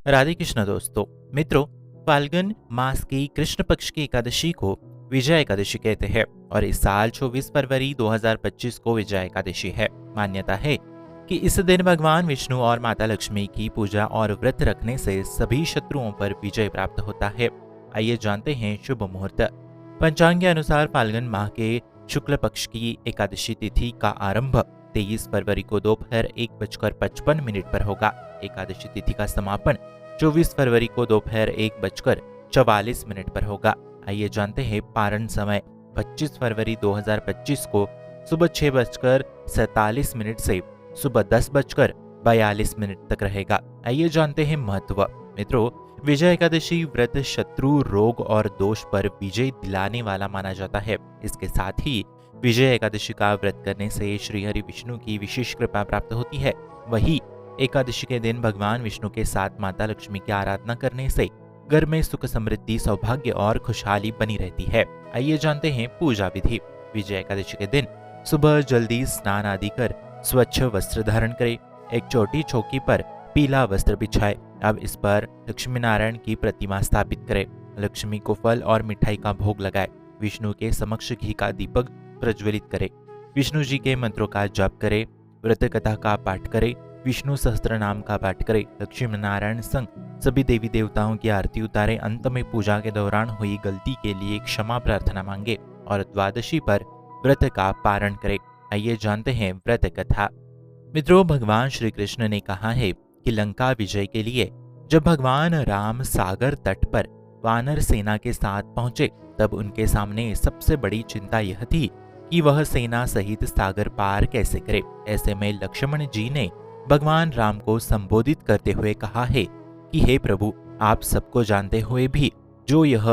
राधे कृष्ण दोस्तों। मित्रों, फाल्गुन मास की कृष्ण पक्ष की एकादशी को विजय एकादशी कहते हैं और इस साल 24 फरवरी 2025 को विजय एकादशी है। मान्यता है कि इस दिन भगवान विष्णु और माता लक्ष्मी की पूजा और व्रत रखने से सभी शत्रुओं पर विजय प्राप्त होता है। आइए जानते हैं शुभ मुहूर्त। पंचांग के अनुसार फाल्गुन माह के शुक्ल पक्ष की एकादशी तिथि का आरंभ 23 फरवरी को दोपहर 1:55 पर होगा। एकादशी तिथि का समापन 24 फरवरी को दोपहर 1:44 पर होगा। आइए जानते हैं पारण समय। 25 फरवरी 2025 को सुबह 6:47 से सुबह 10:42 तक रहेगा। आइए जानते हैं महत्व। मित्रों, विजय एकादशी व्रत शत्रु, रोग और दोष पर विजय दिलाने वाला माना जाता है। इसके साथ ही विजय एकादशी का व्रत करने से श्री हरि विष्णु की विशेष कृपा प्राप्त होती है। वही एकादशी के दिन भगवान विष्णु के साथ माता लक्ष्मी की आराधना करने से घर में सुख, समृद्धि, सौभाग्य और खुशहाली बनी रहती है। आइए जानते हैं पूजा विधि। विजय एकादशी के दिन सुबह जल्दी स्नान आदि कर स्वच्छ वस्त्र धारण करें। एक छोटी चौकी पर पीला वस्त्र बिछाए। अब इस पर लक्ष्मी नारायण की प्रतिमा स्थापित करें। लक्ष्मी को फल और मिठाई का भोग लगाए। विष्णु के समक्ष घी का दीपक प्रज्वलित करें। विष्णु जी के मंत्रों का जप करें। व्रत कथा का पाठ करें। विष्णु सहस्त्र नाम का पाठ करें। लक्ष्मी नारायण संग सभी देवी देवताओं की आरती उतारे। अंत में पूजा के दौरान हुई गलती के लिए क्षमा प्रार्थना मांगे और द्वादशी पर व्रत का पारण करें। आइए जानते हैं व्रत कथा। मित्रों, भगवान श्री कृष्ण ने कहा है कि लंका विजय के लिए जब भगवान राम सागर तट पर वानर सेना के साथ पहुंचे, तब उनके सामने सबसे बड़ी चिंता यह थी कि वह सेना सहित सागर पार कैसे करे। ऐसे में लक्ष्मण जी ने भगवान राम को संबोधित करते हुए कहा है कि हे प्रभु, आप सबको जानते हुए भी जो यह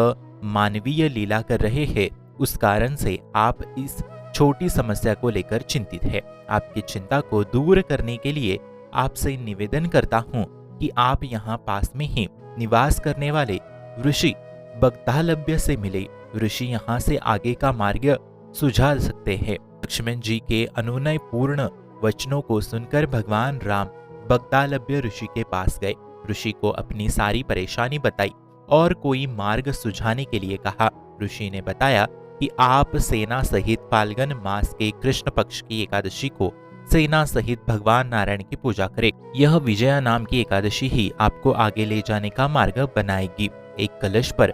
मानवीय लीला कर रहे हैं, उस कारण से आप इस छोटी समस्या को लेकर चिंतित है। आपकी चिंता को दूर करने के लिए आपसे निवेदन करता हूँ कि आप यहाँ पास में ही निवास करने वाले ऋषि बगदालभ्य से मिले। ऋषि यहाँ से आगे का मार्ग सुझा सकते हैं। लक्ष्मण जी के अनुनय पूर्ण वचनों को सुनकर भगवान राम बगदालभ्य ऋषि के पास गए। ऋषि को अपनी सारी परेशानी बताई और कोई मार्ग सुझाने के लिए कहा। ऋषि ने बताया कि आप सेना सहित फाल्गुन मास के कृष्ण पक्ष की एकादशी को सेना सहित भगवान नारायण की पूजा करें। यह विजया नाम की एकादशी ही आपको आगे ले जाने का मार्ग बनाएगी। एक कलश पर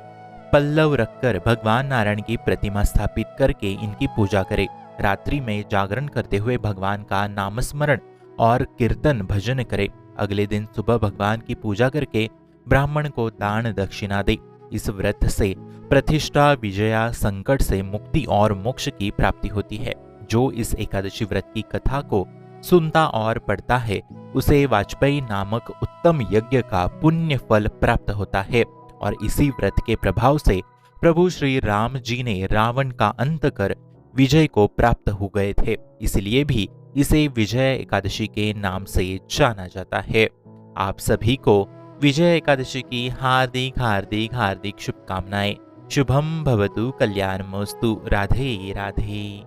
पल्लव रखकर भगवान नारायण की प्रतिमा स्थापित करके इनकी पूजा करें। रात्रि में जागरण करते हुए भगवान का नामस्मरण और कीर्तन भजन करें। अगले दिन सुबह भगवान की पूजा करके ब्राह्मण को दान दक्षिणा दे। इस व्रत से प्रतिष्ठा, विजया, संकट से मुक्ति और मोक्ष की प्राप्ति होती है। जो इस एकादशी व्रत की कथा को सुनता और पढ़ता है, उसे वाजपेयी नामक उत्तम यज्ञ का पुण्य फल प्राप्त होता है। और इसी व्रत के प्रभाव से प्रभु श्री राम जी ने रावण का अंत कर विजय को प्राप्त हो गए थे। इसलिए भी इसे विजय एकादशी के नाम से जाना जाता है। आप सभी को विजय एकादशी की हार्दिक हार्दिक हार्दिक शुभकामनाएं। शुभम भवतु, कल्याणमस्तु। राधे राधे।